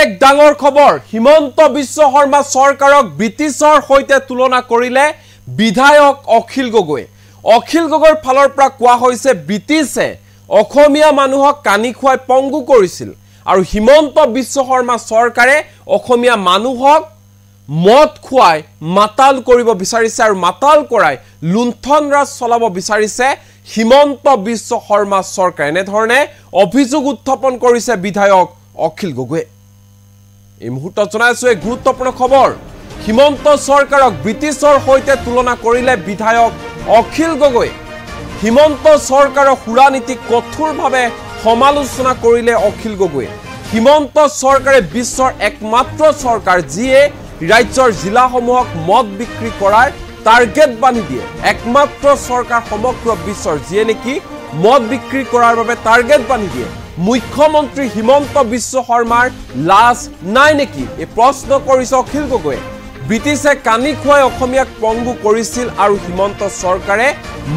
এক ডাঙৰ খবৰ হিমন্ত বিশ্ব শৰ্মা চৰকাৰক ব্ৰিটিছৰ হৈতে তুলনা কৰিলে বিধায়ক অখিল গগৈ ফালৰ পৰা কোৱা হৈছে ব্ৰিটিছে অসমীয়া মানুহক কানি খুৱাই পংগু কৰিছিল আৰু হিমন্ত বিশ্ব শৰ্মা চৰকাৰে অসমীয়া মানুহক মদ খুৱাই মাতাল কৰিব বিচাৰিছে আৰু মাতাল কৰাই লুণ্ঠন ৰাজ চলাব বিচাৰিছে হিমন্ত বিশ্ব শৰ্মা চৰকাৰে এনে ধৰণে অভিযোগ উত্থাপন কৰিছে বিধায়ক অখিল গগৈ এই মুহূৰ্তত জনাইছো এক গুৰুত্বপূৰ্ণ খবৰ হিমন্ত চৰকাৰক ব্ৰিটিছৰ হৈতে তুলনা কৰিলে বিধায়ক অখিল গগৈ হিমন্ত চৰকাৰৰ হুৰানীতি কঠোৰভাৱে সমালোচনা কৰিলে অখিল গগৈ হিমন্ত চৰকাৰে বিশ্বৰ একমাত্ৰ চৰকাৰ যিয়ে ৰাজ্যৰ জিলাসমূহক মদ বিক্ৰী কৰাৰ টাৰ্গেট বান্ধি দিয়ে একমাত্ৰ চৰকাৰ সমগ্ৰ বিশ্বৰ যিয়ে নেকি মদ বিক্ৰী কৰাৰ বাবে টাৰ্গেট বান্ধি দিয়ে মুখ্যমন্ত্ৰী হিমন্ত বিশ্ব শৰ্মাৰ লাজ নাই নেকি এই প্ৰশ্ন কৰিছে অখিল গগৈ ব্ৰিটিছে কানি খুৱাই অসমীয়াক পংগু কৰিছিল আৰু হিমন্ত চৰকাৰে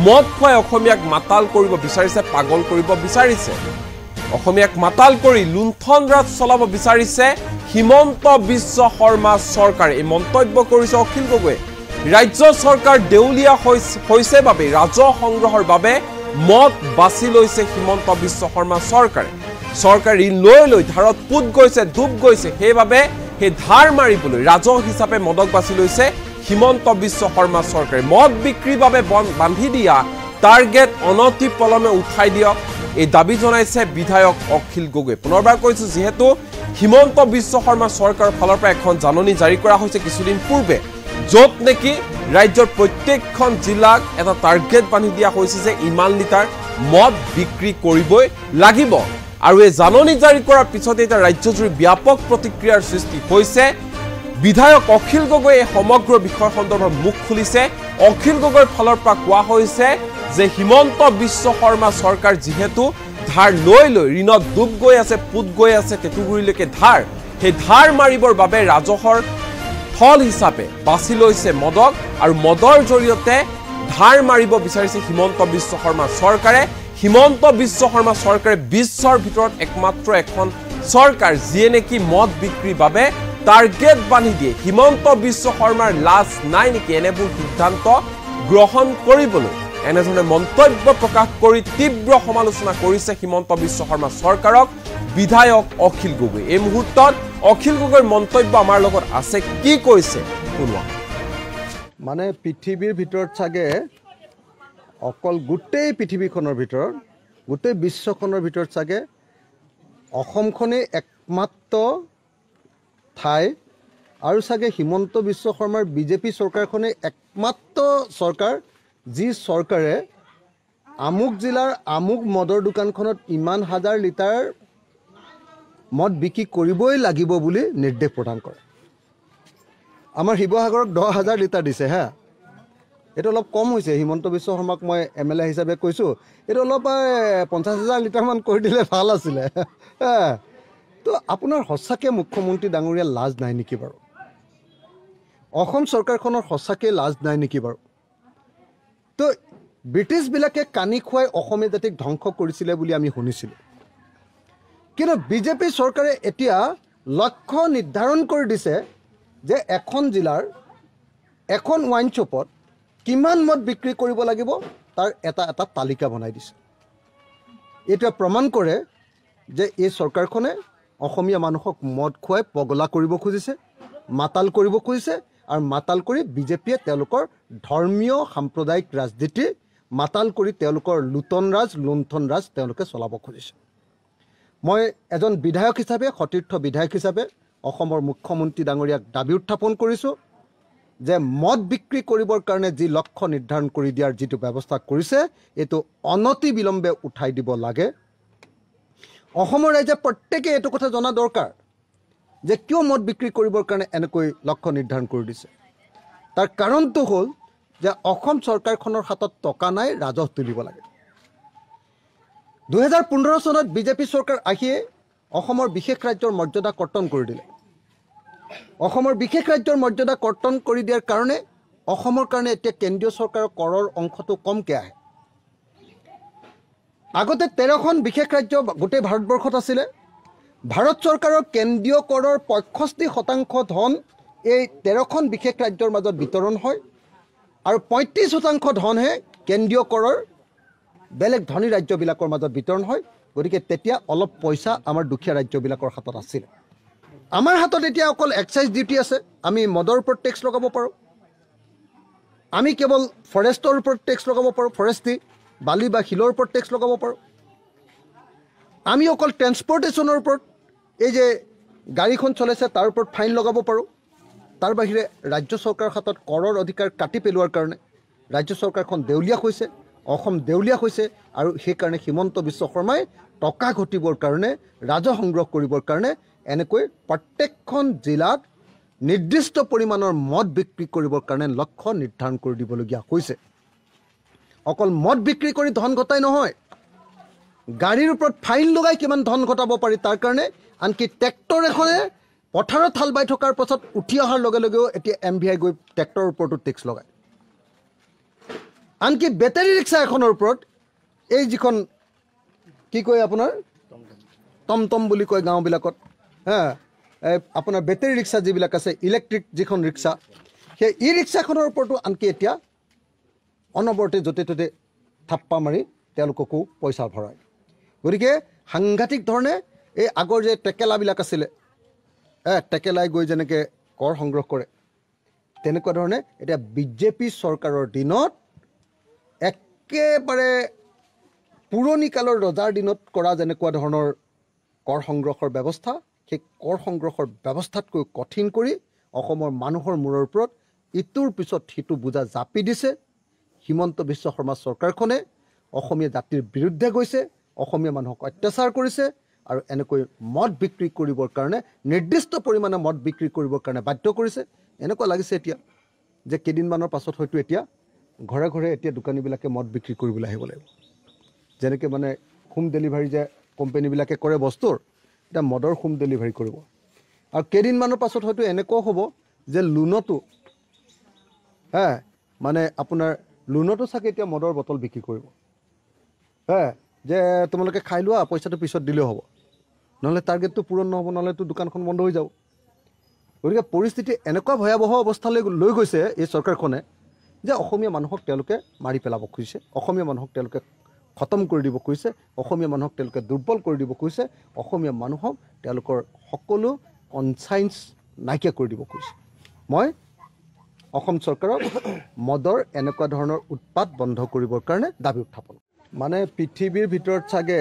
মদ খুৱাই অসমীয়াক মাতাল কৰিব বিচাৰিছে পাগল কৰিব বিচাৰিছে অসমীয়াক মাতাল কৰি লুণ্ঠন ৰাজ চলাব বিচাৰিছে হিমন্ত বিশ্ব শৰ্মা চৰকাৰে এই মন্তব্য কৰিছে অখিল গগৈ ৰাজ্য চৰকাৰ দেউলিয়া হৈছে বাবে ৰাজহ সংগ্ৰহৰ বাবে মদ বাছি লৈছে হিমন্ত বিশ্ব শৰ্মা চৰকাৰে ঋণ লৈ ধাৰত পুত গৈছে ডুব গৈছে সেইবাবে সেই ধাৰ মাৰিবলৈ ৰাজহ হিচাপে মদক বাছি লৈছে হিমন্ত বিশ্ব শৰ্মা চৰকাৰে মদ বিক্ৰীৰ বাবে বান্ধি দিয়া টাৰ্গেট অনতি পলমে উঠাই দিয়ক এই দাবী জনাইছে বিধায়ক অখিল গগৈ পুনৰবাৰ কৈছো যেহেতু হিমন্ত বিশ্ব শৰ্মা চৰকাৰৰ ফালৰ পৰা এখন জাননী জাৰি কৰা হৈছে কিছুদিন পূৰ্বে য'ত নেকি ৰাজ্যৰ প্ৰত্যেকখন জিলাক এটা টাৰ্গেট বান্ধি দিয়া হৈছে যে ইমান লিটাৰ মদ বিক্ৰী কৰিবই লাগিব আৰু এই জাননী জাৰি কৰাৰ পিছতে এটা ৰাজ্যজুৰি ব্যাপক প্ৰতিক্ৰিয়াৰ সৃষ্টি হৈছে বিধায়ক অখিল গগৈ এই সমগ্ৰ বিষয় সন্দৰ্ভত মুখ খুলিছে অখিল গগৈৰ ফালৰ পৰা কোৱা হৈছে যে হিমন্ত বিশ্ব শৰ্মা চৰকাৰ যিহেতু ধাৰ লৈ ঋণত ডুব গৈ আছে পুত গৈ আছে তেতুগুৰিলৈকে ধাৰ সেই ধাৰ মাৰিবৰ বাবে ৰাজহৰ থল হিচাপে বাছি লৈছে মদক আৰু মদৰ জৰিয়তে ধাৰ মাৰিব বিচাৰিছে হিমন্ত বিশ্ব শৰ্মা চৰকাৰে হিমন্ত বিশ্ব শৰ্মা চৰকাৰে বিশ্বৰ ভিতৰত একমাত্ৰ এখন চৰকাৰ যিয়ে নেকি মদ বিক্ৰীৰ বাবে টাৰ্গেট বান্ধি দিয়ে হিমন্ত বিশ্ব শৰ্মাৰ লাজ নাই নেকি এনেবোৰ সিদ্ধান্ত গ্ৰহণ কৰিবলৈ এনেধৰণে মন্তব্য প্ৰকাশ কৰি তীব্ৰ সমালোচনা কৰিছে হিমন্ত বিশ্ব শৰ্মা চৰকাৰক বিধায়ক অখিল গগৈ এই মুহূৰ্তত অখিল গগৈৰ মন্তব্য আমাৰ লগত আছে কি কৈছে শুনোৱা মানে পৃথিৱীৰ ভিতৰত চাগে অকল গোটেই পৃথিৱীখনৰ ভিতৰত গোটেই বিশ্বখনৰ ভিতৰত চাগে অসমখনেই একমাত্ৰ ঠাই আৰু চাগে হিমন্ত বিশ্ব শৰ্মাৰ বিজেপি চৰকাৰখনেই একমাত্ৰ চৰকাৰ যি চৰকাৰে আমুক জিলাৰ আমুক মদৰ দোকানখনত ইমান হাজাৰ লিটাৰ মদ বিক্ৰী কৰিবই লাগিব বুলি নিৰ্দেশ প্ৰদান কৰে আমাৰ শিৱসাগৰক 10,000 লিটাৰ দিছে হা এইটো অলপ কম হৈছে হিমন্ত বিশ্ব শৰ্মাক মই MLA হিচাপে কৈছোঁ এইটো অলপ 50,000 লিটাৰমান কৰি দিলে ভাল আছিলে তো আপোনাৰ সঁচাকৈ মুখ্যমন্ত্ৰী ডাঙৰীয়া লাজ নাই নেকি বাৰু অসম চৰকাৰখনৰ সঁচাকৈ লাজ নাই নেকি বাৰু তো ব্ৰিটিছবিলাকে কানি খুৱাই অসমীয়া জাতিক ধ্বংস কৰিছিলে বুলি আমি শুনিছিলোঁ কিন্তু বিজেপি চৰকাৰে এতিয়া লক্ষ্য নিৰ্ধাৰণ কৰি দিছে যে এখন জিলাৰ এখন ৱাইন শ্বপত কিমান মদ বিক্ৰী কৰিব লাগিব তাৰ এটা তালিকা বনাই দিছে এটা প্ৰমাণ কৰে যে এই চৰকাৰখনে অসমীয়া মানুহক মদ খুৱাই পগলা কৰিব খুজিছে মাতাল কৰিব খুজিছে আৰু মাতাল কৰি বিজেপিয়ে তেওঁলোকৰ ধৰ্মীয় সাম্প্ৰদায়িক ৰাজনীতি মাতাল কৰি তেওঁলোকৰ লুণ্ঠন ৰাজ তেওঁলোকে চলাব খুজিছে মই এজন বিধায়ক হিচাপে সতীৰ্থ বিধায়ক হিচাপে অসমৰ মুখ্যমন্ত্ৰী ডাঙৰীয়াক দাবী উত্থাপন কৰিছোঁ যে মদ বিক্ৰী কৰিবৰ কাৰণে যি লক্ষ্য নিৰ্ধাৰণ কৰি দিয়াৰ যিটো ব্যৱস্থা কৰিছে এইটো অনতি বিলম্বে উঠাই দিব লাগে অসমৰ ৰাইজে প্ৰত্যেকে এইটো কথা জনা দৰকাৰ যে কিয় মদ বিক্ৰী কৰিবৰ কাৰণে এনেকৈ লক্ষ্য নিৰ্ধাৰণ কৰি দিছে তাৰ কাৰণটো হ'ল যে অসম চৰকাৰখনৰ হাতত টকা নাই ৰাজহ তুলিব লাগে 2015 চনত বিজেপি চৰকাৰ আহিয়ে অসমৰ বিশেষ ৰাজ্যৰ মৰ্যাদা কৰ্তন কৰি দিলে অসমৰ বিশেষ ৰাজ্যৰ মৰ্যাদা কৰ্তন কৰি দিয়াৰ কাৰণে অসমৰ কাৰণে এতিয়া কেন্দ্ৰীয় চৰকাৰৰ কৰৰ অংশটো কমকৈ আহে আগতে 13খন বিশেষ ৰাজ্য গোটেই ভাৰতবৰ্ষত আছিলে ভাৰত চৰকাৰৰ কেন্দ্ৰীয় কৰৰ 65% ধন এই 13খন বিশেষ ৰাজ্যৰ মাজত বিতৰণ হয় আৰু 35% ধনহে কেন্দ্ৰীয় কৰৰ বেলেগ ধনী ৰাজ্যবিলাকৰ মাজত বিতৰণ হয়। গতিকে তেতিয়া অলপ পইচা আমাৰ দুখীয়া ৰাজ্যবিলাকৰ হাতত আছিল। আমাৰ হাতত এতিয়া অকল এক্সাইজ ডিউটি আছে। আমি মদৰ ওপৰত টেক্স লগাব পাৰোঁ, আমি কেৱল ফৰেষ্টৰ ওপৰত টেক্স লগাব পাৰোঁ, ফৰেষ্ট্ৰি বালি বা শিলৰ ওপৰত টেক্স লগাব পাৰোঁ, আমি অকল ট্ৰেন্সপৰ্টেশ্যনৰ ওপৰত এই যে গাড়ীখন চলাইছে তাৰ ওপৰত ফাইন লগাব পাৰোঁ। তাৰ বাহিৰে ৰাজ্য চৰকাৰৰ হাতত কৰৰ অধিকাৰ কাটি পেলোৱাৰ কাৰণে ৰাজ্য চৰকাৰখন দেউলীয়া হৈছে, অসম দেউলীয়া হৈছে আৰু সেইকাৰণে হিমন্ত বিশ্ব শৰ্মাই টকা ঘটিবৰ কাৰণে, ৰাজহ সংগ্ৰহ কৰিবৰ কাৰণে এনেকৈ প্ৰত্যেকখন জিলাত নিৰ্দিষ্ট পৰিমাণৰ মদ বিক্ৰী কৰিবৰ কাৰণে লক্ষ্য নিৰ্ধাৰণ কৰি দিবলগীয়া হৈছে। অকল মদ বিক্ৰী কৰি ধন ঘটাই নহয়, গাড়ীৰ ওপৰত ফাইন লগাই কিমান ধন ঘটাব পাৰি তাৰ কাৰণে। আনকি ট্ৰেক্টৰ এখনে পথাৰত হাল বাই থকাৰ পাছত উঠি অহাৰ লগে লগেও এতিয়া MVI গৈ ট্ৰেক্টৰৰ ওপৰতো টেক্স লগায়। আনকি বেটাৰী ৰিক্সা এখনৰ ওপৰত এই যিখন কি কয় আপোনাৰ টমটম বুলি কয় গাঁওবিলাকত, আপোনাৰ বেটাৰী ৰিক্সা যিবিলাক আছে, ইলেক্ট্ৰিক যিখন ৰিক্সা, সেই ই ৰিক্সাখনৰ ওপৰতো আনকি এতিয়া অনবৰতে য'তে ত'তে থাপ্পা মাৰি তেওঁলোককো পইচা ভৰায়। গতিকে সাংঘাতিক ধৰণে এই আগৰ যে টেকেলাবিলাক আছিলে, টেকেলাই গৈ যেনেকৈ কৰ সংগ্ৰহ কৰে, তেনেকুৱা ধৰণে এতিয়া বিজেপি চৰকাৰৰ দিনত একেবাৰে পুৰণি কালৰ ৰজাৰ দিনত কৰা যেনেকুৱা ধৰণৰ কৰ সংগ্ৰহৰ ব্যৱস্থা, সেই কৰ সংগ্ৰহৰ ব্যৱস্থাতকৈ কঠিন কৰি অসমৰ মানুহৰ মূৰৰ ওপৰত ইটোৰ পিছত সিটো বোজা জাপি দিছে। হিমন্ত বিশ্ব শৰ্মা চৰকাৰখনে অসমীয়া জাতিৰ বিৰুদ্ধে গৈছে, অসমীয়া মানুহক অত্যাচাৰ কৰিছে আৰু এনেকৈ মদ বিক্ৰী কৰিবৰ কাৰণে, নিৰ্দিষ্ট পৰিমাণে মদ বিক্ৰী কৰিবৰ কাৰণে বাধ্য কৰিছে। এনেকুৱা লাগিছে এতিয়া যে কেইদিনমানৰ পাছত হয়তো এতিয়া ঘৰে ঘৰে এতিয়া দোকানীবিলাকে মদ বিক্ৰী কৰিবলৈ আহিব লাগিব। যেনেকৈ মানে হোম ডেলিভাৰী যে কোম্পানীবিলাকে কৰে বস্তুৰ, এতিয়া মদৰ হোম ডেলিভাৰী কৰিব। আৰু কেইদিনমানৰ পাছত হয়তো এনেকুৱাও হ'ব যে লোনতো মানে আপোনাৰ লোনতো চাগে এতিয়া মদৰ বটল বিক্ৰী কৰিব, যে তোমালোকে খাই লোৱা, পইচাটো পিছত দিলেও হ'ব, নহ'লে টাৰ্গেটটো পূৰণ নহ'ব, নহ'লেতো দোকানখন বন্ধ হৈ যাব। গতিকে পৰিস্থিতি এনেকুৱা ভয়াৱহ অৱস্থালৈ লৈ গৈছে এই চৰকাৰখনে যে অসমীয়া মানুহক তেওঁলোকে মাৰি পেলাব খুজিছে, অসমীয়া মানুহক তেওঁলোকে খতম কৰি দিব খুজিছে, অসমীয়া মানুহক তেওঁলোকে দুৰ্বল কৰি দিব খুজিছে, অসমীয়া মানুহক তেওঁলোকৰ সকলো কনচাইন্স নাইকিয়া কৰি দিব খুজিছে। মই অসম চৰকাৰক মদৰ এনেকুৱা ধৰণৰ উৎপাত বন্ধ কৰিবৰ কাৰণে দাবী উত্থাপন। মানে পৃথিৱীৰ ভিতৰত চাগে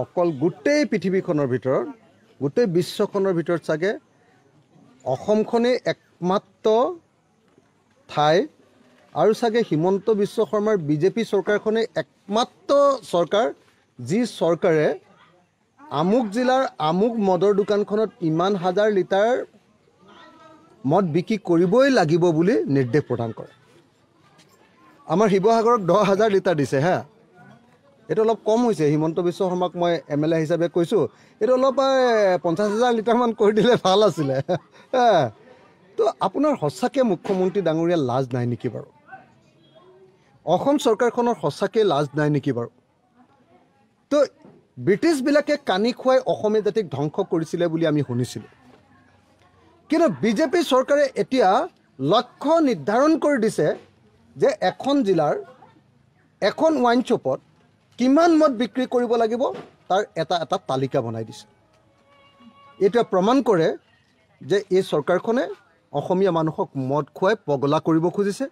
অকল গোটেই পৃথিৱীখনৰ ভিতৰত, গোটেই বিশ্বখনৰ ভিতৰত চাগে অসমখনেই একমাত্ৰ ঠাই আৰু চাগে হিমন্ত বিশ্ব শৰ্মাৰ বিজেপি চৰকাৰখনেই একমাত্ৰ চৰকাৰ যি চৰকাৰে আমুক জিলাৰ আমুক মদৰ দোকানখনত ইমান হাজাৰ লিটাৰ মদ বিক্ৰী কৰিবই লাগিব বুলি নিৰ্দেশ প্ৰদান কৰে। আমাৰ শিৱসাগৰক 10,000 লিটাৰ দিছে। এইটো অলপ কম হৈছে। হিমন্ত বিশ্ব শৰ্মাক মই MLA হিচাপে কৈছোঁ, এইটো অলপ 50,000 লিটাৰমান কৰি দিলে ভাল আছিলে। তো আপোনাৰ সঁচাকৈ মুখ্যমন্ত্ৰী ডাঙৰীয়া লাজ নাই নেকি বাৰু? অসম চৰকাৰখনৰ সঁচাকৈ লাজ নাই নেকি বাৰু? তো ব্ৰিটিছবিলাকে কানি খুৱাই অসমীয়া জাতিক ধ্বংস কৰিছিলে বুলি আমি শুনিছিলোঁ, কিন্তু বিজেপি চৰকাৰে এতিয়া লক্ষ্য নিৰ্ধাৰণ কৰি দিছে যে এখন জিলাৰ এখন ৱাইন শ্বপত কিমান মদ বিক্ৰী কৰিব লাগিব তাৰ এটা এটা তালিকা বনাই দিছে। এইটোৱে প্ৰমাণ কৰে যে এই চৰকাৰখনে অসমীয়া মানুহক মদ খুৱাই পগলা কৰিব খুজিছে,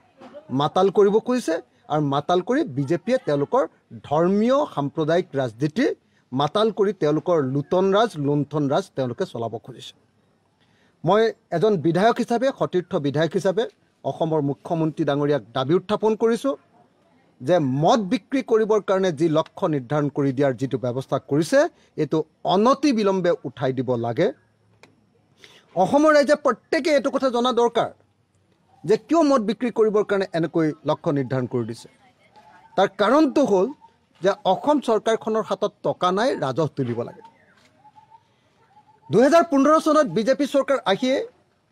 মাতাল কৰিব খুজিছে, আৰু মাতাল কৰি বিজেপিয়ে তেওঁলোকৰ ধৰ্মীয় সাম্প্ৰদায়িক ৰাজনীতি মাতাল কৰি তেওঁলোকৰ লুণ্ঠন ৰাজ তেওঁলোকে চলাব খুজিছে। মই এজন বিধায়ক হিচাপে, সতীৰ্থ বিধায়ক হিচাপে অসমৰ মুখ্যমন্ত্ৰী ডাঙৰীয়াক দাবী উত্থাপন কৰিছোঁ যে মদ বিক্ৰী কৰিবৰ কাৰণে যি লক্ষ্য নিৰ্ধাৰণ কৰি দিয়াৰ যিটো ব্যৱস্থা কৰিছে, এইটো অনতি বিলম্বে উঠাই দিব লাগে। অসমৰ ৰাইজে প্ৰত্যেকে এইটো কথা জনা দৰকাৰ যে কিয় মদ বিক্ৰী কৰিবৰ কাৰণে এনেকৈ লক্ষ্য নিৰ্ধাৰণ কৰি দিছে। তাৰ কাৰণটো হ'ল যে অসম চৰকাৰখনৰ হাতত টকা নাই, ৰাজহ তুলিব লাগে। 2015 চনত বিজেপি চৰকাৰ আহিয়ে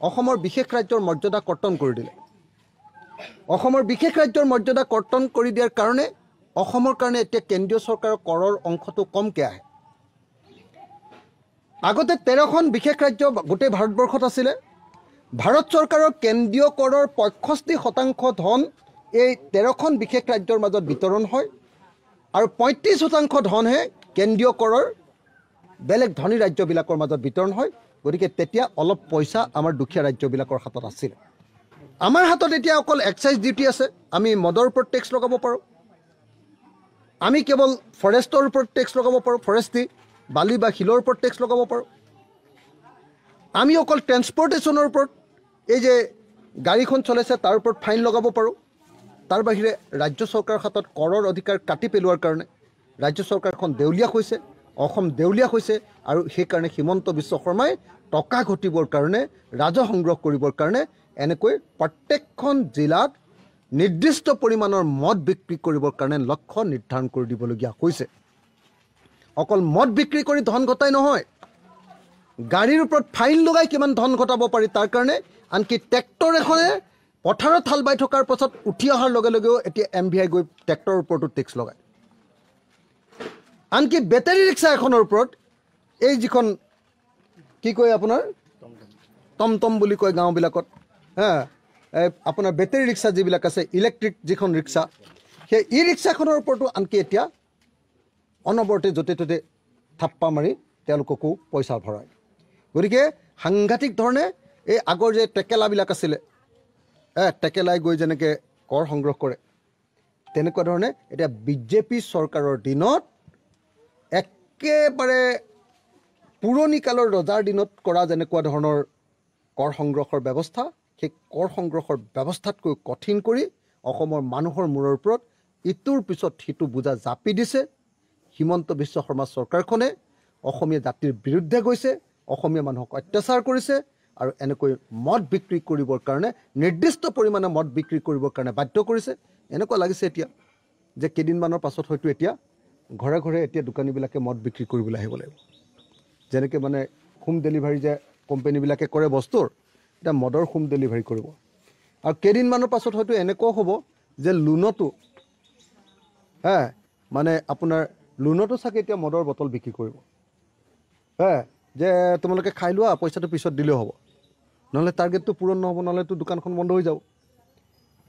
অসমৰ বিশেষ ৰাজ্যৰ মৰ্যাদা কৰ্তন কৰি দিলে। অসমৰ বিশেষ ৰাজ্যৰ মৰ্যাদা কৰ্তন কৰি দিয়াৰ কাৰণে অসমৰ কাৰণে এতিয়া কেন্দ্ৰীয় চৰকাৰৰ কৰৰ অংশটো কমকৈ আহে। আগতে 13খন বিশেষ ৰাজ্য গোটেই ভাৰতবৰ্ষত আছিলে। ভাৰত চৰকাৰৰ কেন্দ্ৰীয় কৰৰ 65% ধন এই 13খন বিশেষ ৰাজ্যৰ মাজত বিতৰণ হয় আৰু 35% ধনহে কেন্দ্ৰীয় কৰৰ বেলেগ ধনী ৰাজ্যবিলাকৰ মাজত বিতৰণ হয়। গতিকে তেতিয়া অলপ পইচা আমাৰ দুখীয়া ৰাজ্যবিলাকৰ হাতত আছিল। আমাৰ হাতত এতিয়া অকল এক্সাইজ ডিউটি আছে। আমি মদৰ ওপৰত টেক্স লগাব পাৰোঁ, আমি কেৱল ফৰেষ্টৰ ওপৰত টেক্স লগাব পাৰোঁ, ফৰেষ্ট্ৰি বালি বা শিলৰ ওপৰত টেক্স লগাব পাৰোঁ, আমি অকল ট্ৰেন্সপৰ্টেশ্যনৰ ওপৰত এই যে গাড়ীখন চলাইছে তাৰ ওপৰত ফাইন লগাব পাৰোঁ। তাৰ বাহিৰে ৰাজ্য চৰকাৰৰ হাতত কৰৰ অধিকাৰ কাটি পেলোৱাৰ কাৰণে ৰাজ্য চৰকাৰখন দেউলীয়া হৈছে, অসম দেউলীয়া হৈছে আৰু সেইকাৰণে হিমন্ত বিশ্ব শৰ্মাই টকা ঘটিবৰ কাৰণে, ৰাজহ সংগ্ৰহ কৰিবৰ কাৰণে এনেকৈ প্ৰত্যেকখন জিলাত নিৰ্দিষ্ট পৰিমাণৰ মদ বিক্ৰী কৰিবৰ কাৰণে লক্ষ্য নিৰ্ধাৰণ কৰি দিবলগীয়া হৈছে। অকল মদ বিক্ৰী কৰি ধন ঘটাই নহয়, গাড়ীৰ ওপৰত ফাইন লগাই কিমান ধন ঘটাব পাৰি তাৰ কাৰণে। আনকি ট্ৰেক্টৰ এখনে পথাৰত হাল বাই থকাৰ পাছত উঠি অহাৰ লগে লগেও এতিয়া MVI গৈ ট্ৰেক্টৰৰ ওপৰতো টেক্স লগায়। আনকি বেটাৰী ৰিক্সা এখনৰ ওপৰত এই যিখন কি কয় আপোনাৰ টমটম বুলি কয় গাঁওবিলাকত, আপোনাৰ বেটাৰী ৰিক্সা যিবিলাক আছে, ইলেক্ট্ৰিক যিখন ৰিক্সা, সেই ই ৰিক্সাখনৰ ওপৰতো আনকি এতিয়া অনবৰতে য'তে ত'তে থাপ্পা মাৰি তেওঁলোককো পইচা ভৰায়। গতিকে সাংঘাতিক ধৰণে এই আগৰ যে টেকেলাবিলাক আছিলে, টেকেলাই গৈ যেনেকৈ কৰ সংগ্ৰহ কৰে, তেনেকুৱা ধৰণে এতিয়া বিজেপি চৰকাৰৰ দিনত একেবাৰে পুৰণি কালৰ ৰজাৰ দিনত কৰা যেনেকুৱা ধৰণৰ কৰ সংগ্ৰহৰ ব্যৱস্থা, সেই কৰ সংগ্ৰহৰ ব্যৱস্থাতকৈ কঠিন কৰি অসমৰ মানুহৰ মূৰৰ ওপৰত ইটোৰ পিছত সিটো বোজা জাপি দিছে। হিমন্ত বিশ্ব শৰ্মা চৰকাৰখনে অসমীয়া জাতিৰ বিৰুদ্ধে গৈছে, অসমীয়া মানুহক অত্যাচাৰ কৰিছে আৰু এনেকৈ মদ বিক্ৰী কৰিবৰ কাৰণে, নিৰ্দিষ্ট পৰিমাণে মদ বিক্ৰী কৰিবৰ কাৰণে বাধ্য কৰিছে। এনেকুৱা লাগিছে এতিয়া যে কেইদিনমানৰ পাছত হয়তো এতিয়া ঘৰে ঘৰে এতিয়া দোকানীবিলাকে মদ বিক্ৰী কৰিবলৈ আহিব লাগিব। যেনেকৈ মানে হোম ডেলিভাৰী যে কোম্পানীবিলাকে কৰে বস্তুৰ, এতিয়া মদৰ হোম ডেলিভাৰী কৰিব। আৰু কেইদিনমানৰ পাছত হয়তো এনেকুৱাও হ'ব যে লোনতো মানে আপোনাৰ লোনতো চাগে এতিয়া মদৰ বটল বিক্ৰী কৰিব, যে তোমালোকে খাই লোৱা, পইচাটো পিছত দিলেও হ'ব, নহ'লে টাৰ্গেটটো পূৰণ নহ'ব, নহ'লেতো দোকানখন বন্ধ হৈ যাব।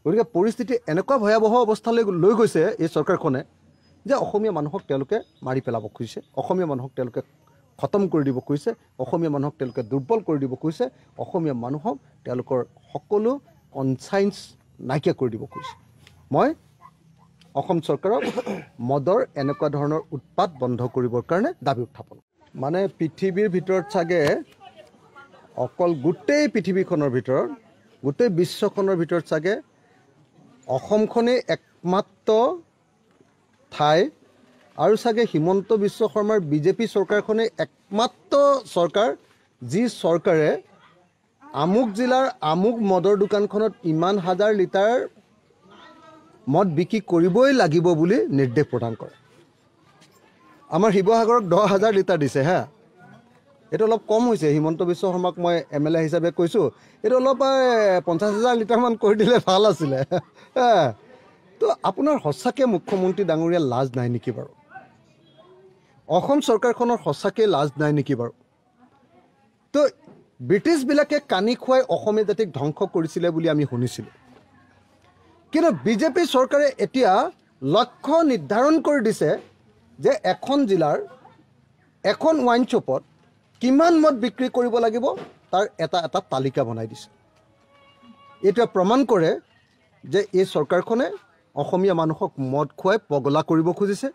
গতিকে পৰিস্থিতি এনেকুৱা ভয়াৱহ অৱস্থালৈ লৈ গৈছে এই চৰকাৰখনে যে অসমীয়া মানুহক তেওঁলোকে মাৰি পেলাব খুজিছে, অসমীয়া মানুহক তেওঁলোকে খতম কৰি দিব খুজিছে, অসমীয়া মানুহক তেওঁলোকে দুৰ্বল কৰি দিব খুজিছে, অসমীয়া মানুহক তেওঁলোকৰ সকলো কনচাইন্স নাইকিয়া কৰি দিব খুজিছে। মই অসম চৰকাৰক মদৰ এনেকুৱা ধৰণৰ উৎপাত বন্ধ কৰিবৰ কাৰণে দাবী উত্থাপন। মানে পৃথিৱীৰ ভিতৰত চাগে অকল গোটেই পৃথিৱীখনৰ ভিতৰত, গোটেই বিশ্বখনৰ ভিতৰত চাগে অসমখনেই একমাত্ৰ ঠাই আৰু চাগে হিমন্ত বিশ্ব শৰ্মাৰ বিজেপি চৰকাৰখনেই একমাত্ৰ চৰকাৰ যি চৰকাৰে আমুক জিলাৰ আমুক মদৰ দোকানখনত ইমান হাজাৰ লিটাৰ মদ বিক্ৰী কৰিবই লাগিব বুলি নিৰ্দেশ প্ৰদান কৰে। আমাৰ শিৱসাগৰক 10,000 লিটাৰ দিছে। এইটো অলপ কম হৈছে। হিমন্ত বিশ্ব শৰ্মাক মই MLA হিচাপে কৈছোঁ, এইটো অলপ 50,000 লিটাৰমান কৰি দিলে ভাল আছিলে। তো আপোনাৰ সঁচাকৈ মুখ্যমন্ত্ৰী ডাঙৰীয়া লাজ নাই নেকি বাৰু? অসম চৰকাৰখনৰ সঁচাকৈ লাজ নাই নেকি বাৰু? তো ব্ৰিটিছবিলাকে কানি খুৱাই অসমীয়া জাতিক ধ্বংস কৰিছিলে বুলি আমি শুনিছিলোঁ, কিন্তু বিজেপি চৰকাৰে এতিয়া লক্ষ্য নিৰ্ধাৰণ কৰি দিছে যে এখন জিলাৰ এখন ৱাইন শ্বপত কিমান মদ বিক্ৰী কৰিব লাগিব তাৰ এটা এটা তালিকা বনাই দিছে। এইটোৱে প্ৰমাণ কৰে যে এই চৰকাৰখনে অসমীয়া মানুহক মদ খুৱাই পগলা কৰিব খুজিছে,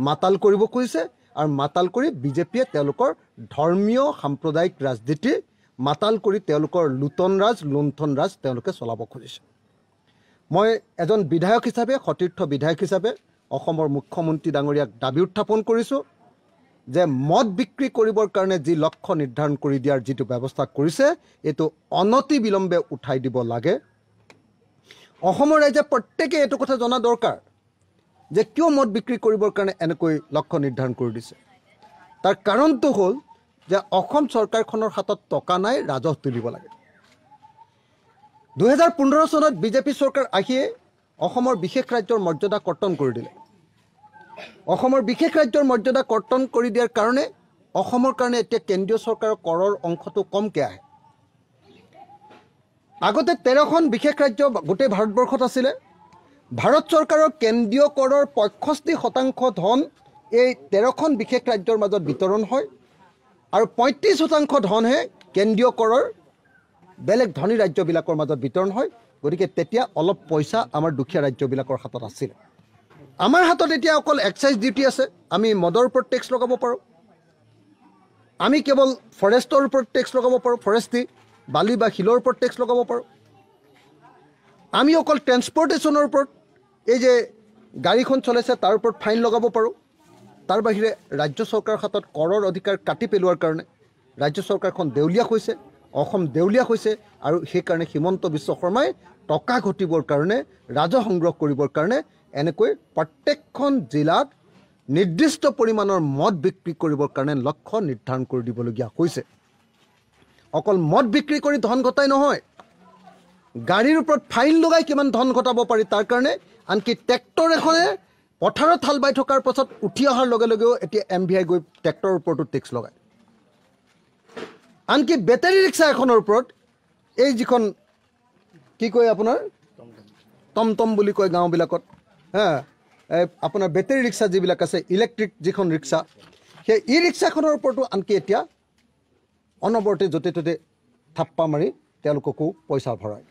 মাতাল কৰিব খুজিছে, আৰু মাতাল কৰি বিজেপিয়ে তেওঁলোকৰ ধৰ্মীয় সাম্প্ৰদায়িক ৰাজনীতি মাতাল কৰি তেওঁলোকৰ লুণ্ঠন ৰাজ তেওঁলোকে চলাব খুজিছে। মই এজন বিধায়ক হিচাপে, সতীৰ্থ বিধায়ক হিচাপে অসমৰ মুখ্যমন্ত্ৰী ডাঙৰীয়াক দাবী উত্থাপন কৰিছোঁ যে মদ বিক্ৰী কৰিবৰ কাৰণে যি লক্ষ্য নিৰ্ধাৰণ কৰি দিয়াৰ যিটো ব্যৱস্থা কৰিছে, এইটো অনতি বিলম্বে উঠাই দিব লাগে। অসমৰ ৰাইজে প্ৰত্যেকে এইটো কথা জনা দৰকাৰ যে কিয় মদ বিক্ৰী কৰিবৰ কাৰণে এনেকৈ লক্ষ্য নিৰ্ধাৰণ কৰি দিছে। তাৰ কাৰণটো হ'ল যে অসম চৰকাৰখনৰ হাতত টকা নাই, ৰাজহ তুলিব লাগে। 2015 চনত বিজেপি চৰকাৰ আহিয়ে অসমৰ বিশেষ ৰাজ্যৰ মৰ্যাদা কৰ্তন কৰি দিলে। অসমৰ বিশেষ ৰাজ্যৰ মৰ্যাদা কৰ্তন কৰি দিয়াৰ কাৰণে অসমৰ কাৰণে এতিয়া কেন্দ্ৰীয় চৰকাৰৰ কৰৰ অংশটো কমকৈ আহে। আগতে 13খন বিশেষ ৰাজ্য গোটেই ভাৰতবৰ্ষত আছিলে। ভাৰত চৰকাৰৰ কেন্দ্ৰীয় কৰৰ 65% ধন এই 13খন বিশেষ ৰাজ্যৰ মাজত বিতৰণ হয় আৰু 35% ধনহে কেন্দ্ৰীয় কৰৰ বেলেগ ধনী ৰাজ্যবিলাকৰ মাজত বিতৰণ হয়। গতিকে তেতিয়া অলপ পইচা আমাৰ দুখীয়া ৰাজ্যবিলাকৰ হাতত আছিল। আমাৰ হাতত এতিয়া অকল এক্সাইজ ডিউটি আছে। আমি মদৰ ওপৰত টেক্স লগাব পাৰোঁ, আমি কেৱল ফৰেষ্টৰ ওপৰত টেক্স লগাব পাৰোঁ, ফৰেষ্ট্ৰি বালি বা শিলৰ ওপৰত টেক্স লগাব পাৰোঁ। আমি অকল ট্ৰেন্সপৰ্টেশ্যনৰ ওপৰত এই যে গাড়ীখন চলাইছে তাৰ ওপৰত ফাইন লগাব পাৰোঁ। তাৰ বাহিৰে ৰাজ্য চৰকাৰৰ হাতত কৰৰ অধিকাৰ কাটি পেলোৱাৰ কাৰণে ৰাজ্য চৰকাৰখন দেউলীয়া হৈছে, অসম দেউলীয়া হৈছে আৰু সেইকাৰণে হিমন্ত বিশ্ব শৰ্মাই টকা ঘটিবৰ কাৰণে, ৰাজহ সংগ্ৰহ কৰিবৰ কাৰণে এনেকৈ প্ৰত্যেকখন জিলাত নিৰ্দিষ্ট পৰিমাণৰ মদ বিক্ৰী কৰিবৰ কাৰণে লক্ষ্য নিৰ্ধাৰণ কৰি দিবলগীয়া হৈছে। অকল মদ বিক্ৰী কৰি ধন ঘটাই নহয়, গাড়ীৰ ওপৰত ফাইন লগাই কিমান ধন ঘটাব পাৰি তাৰ কাৰণে। আনকি ট্ৰেক্টৰ এখনে পথাৰত হাল বাই থকাৰ পাছত উঠি অহাৰ লগে লগেও এতিয়া MVI গৈ ট্ৰেক্টৰৰ ওপৰতো টেক্স লগায়। আনকি বেটাৰী ৰিক্সা এখনৰ ওপৰত এই যিখন কি কয় আপোনাৰ টমটম বুলি কয় গাঁওবিলাকত, আপোনাৰ বেটাৰী ৰিক্সা যিবিলাক আছে, ইলেক্ট্ৰিক যিখন ৰিক্সা, সেই ই ৰিক্সাখনৰ ওপৰতো আনকি এতিয়া অনবৰতে য'তে ত'তে থাপ্পা মাৰি তেওঁলোককো পইচা ভৰায়।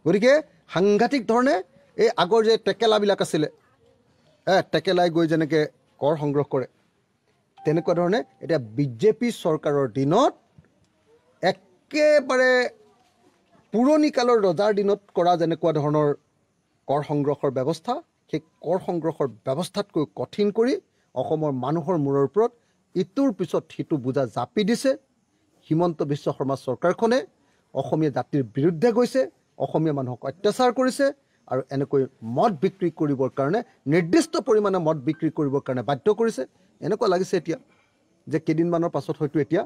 গতিকে সাংঘাতিক ধৰণে এই আগৰ যে টেকেলাবিলাক আছিলে, টেকেলাই গৈ যেনেকৈ কৰ সংগ্ৰহ কৰে, তেনেকুৱা ধৰণে এতিয়া বিজেপি চৰকাৰৰ দিনত একেবাৰে পুৰণি কালৰ ৰজাৰ দিনত কৰা যেনেকুৱা ধৰণৰ কৰ সংগ্ৰহৰ ব্যৱস্থা, সেই কৰ সংগ্ৰহৰ ব্যৱস্থাতকৈ কঠিন কৰি অসমৰ মানুহৰ মূৰৰ ওপৰত ইটোৰ পিছত সিটো বোজা জাপি দিছে। হিমন্ত বিশ্ব শৰ্মা চৰকাৰখনে অসমীয়া জাতিৰ বিৰুদ্ধে গৈছে, অসমীয়া মানুহক অত্যাচাৰ কৰিছে আৰু এনেকৈ মদ বিক্ৰী কৰিবৰ কাৰণে, নিৰ্দিষ্ট পৰিমাণে মদ বিক্ৰী কৰিবৰ কাৰণে বাধ্য কৰিছে। এনেকুৱা লাগিছে এতিয়া যে কেইদিনমানৰ পাছত হয়তো এতিয়া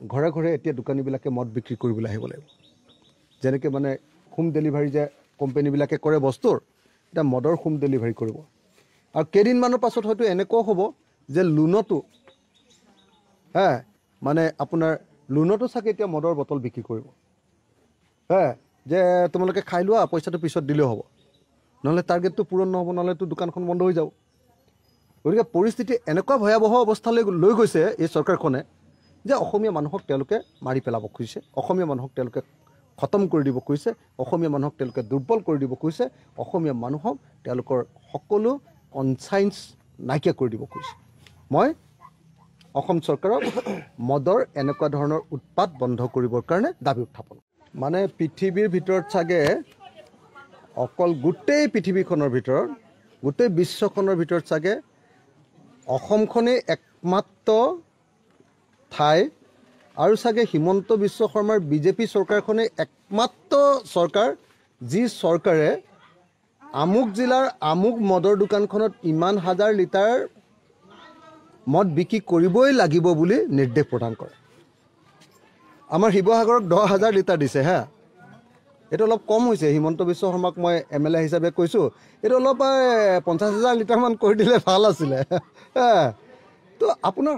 ঘৰে ঘৰে এতিয়া দোকানীবিলাকে মদ বিক্ৰী কৰিবলৈ আহিব লাগিব। যেনেকৈ মানে হোম ডেলিভাৰী যে কোম্পানীবিলাকে কৰে বস্তুৰ, এতিয়া মদৰ হোম ডেলিভাৰী কৰিব। আৰু কেইদিনমানৰ পাছত হয়তো এনেকুৱাও হ'ব যে লোনতো মানে আপোনাৰ লোনতো চাগে এতিয়া মদৰ বটল বিক্ৰী কৰিব। যে তোমালোকে খাই লোৱা, পইচাটো পিছত দিলেও হ'ব, নহ'লে টাৰ্গেটটো পূৰণ নহ'ব, নহ'লেতো দোকানখন বন্ধ হৈ যাব। গতিকে পৰিস্থিতি এনেকুৱা ভয়াৱহ অৱস্থালৈ লৈ গৈছে এই চৰকাৰখনে যে অসমীয়া মানুহক তেওঁলোকে মাৰি পেলাব খুজিছে, অসমীয়া মানুহক তেওঁলোকে খতম কৰি দিব খুজিছে, অসমীয়া মানুহক তেওঁলোকে দুৰ্বল কৰি দিব খুজিছে, অসমীয়া মানুহক তেওঁলোকৰ সকলো কনচাইন্স নাইকিয়া কৰি দিব খুজিছে। মই অসম চৰকাৰক মদৰ এনেকুৱা ধৰণৰ উৎপাত বন্ধ কৰিবৰ কাৰণে দাবী উত্থাপন। মানে পৃথিৱীৰ ভিতৰত চাগে অকল গোটেই পৃথিৱীখনৰ ভিতৰত, গোটেই বিশ্বখনৰ ভিতৰত চাগে অসমখনেই একমাত্ৰ ঠাই আৰু চাগে হিমন্ত বিশ্ব শৰ্মাৰ বিজেপি চৰকাৰখনেই একমাত্ৰ চৰকাৰ যি চৰকাৰে আমুক জিলাৰ আমুক মদৰ দোকানখনত ইমান হাজাৰ লিটাৰ মদ বিক্ৰী কৰিবই লাগিব বুলি নিৰ্দেশ প্ৰদান কৰে। আমাৰ শিৱসাগৰক 10,000 লিটাৰ দিছে। এইটো অলপ কম হৈছে। হিমন্ত বিশ্ব শৰ্মাক মই MLA হিচাপে কৈছোঁ, এইটো অলপ 50,000 লিটাৰমান কৰি দিলে ভাল আছিলে। তো আপোনাৰ